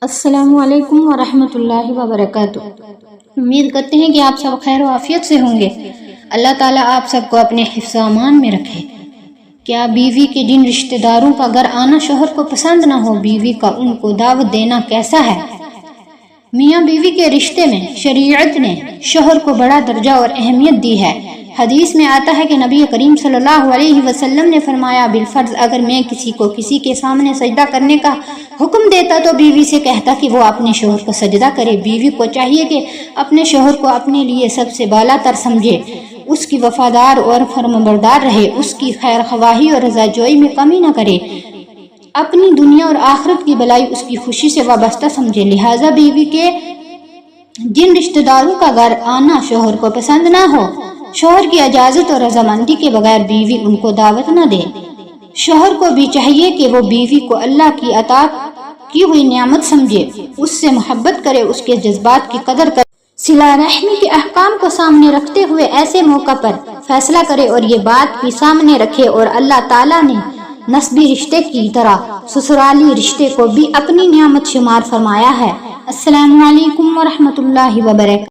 السلام علیکم ورحمۃ اللہ وبرکاتہ۔ امید کرتے ہیں کہ آپ سب خیر و عافیت سے ہوں گے۔ اللہ تعالیٰ آپ سب کو اپنے حفظ و امان میں رکھے۔ کیا بیوی کے جن رشتہ داروں کا گھر آنا شوہر کو پسند نہ ہو، بیوی کا ان کو دعوت دینا کیسا ہے؟ میاں بیوی کے رشتے میں شریعت نے شوہر کو بڑا درجہ اور اہمیت دی ہے۔ حدیث میں آتا ہے کہ نبی کریم صلی اللہ علیہ وسلم نے فرمایا، بالفرض اگر میں کسی کو کسی کے سامنے سجدہ کرنے کا حکم دیتا تو بیوی سے کہتا کہ وہ اپنے شوہر کو سجدہ کرے۔ بیوی کو چاہیے کہ اپنے شوہر کو اپنے لیے سب سے بالا تر سمجھے، اس کی وفادار اور فرمانبردار رہے، اس کی خیر خواہی اور رضا جوئی میں کمی نہ کرے، اپنی دنیا اور آخرت کی بھلائی اس کی خوشی سے وابستہ سمجھے۔ لہٰذا بیوی کے جن رشتہ داروں کا گھر آنا شوہر کو پسند نہ ہو، شوہر کی اجازت اور رضامندی کے بغیر بیوی ان کو دعوت نہ دے۔ شوہر کو بھی چاہیے کہ وہ بیوی کو اللہ کی عطا کی ہوئی نعمت سمجھے، اس سے محبت کرے، اس کے جذبات کی قدر کرے، صلہ رحمی کے احکام کو سامنے رکھتے ہوئے ایسے موقع پر فیصلہ کرے اور یہ بات بھی سامنے رکھے اور اللہ تعالیٰ نے نسبی رشتے کی طرح سسرالی رشتے کو بھی اپنی نعمت شمار فرمایا ہے۔ السلام علیکم ورحمۃ اللہ وبرکاتہ۔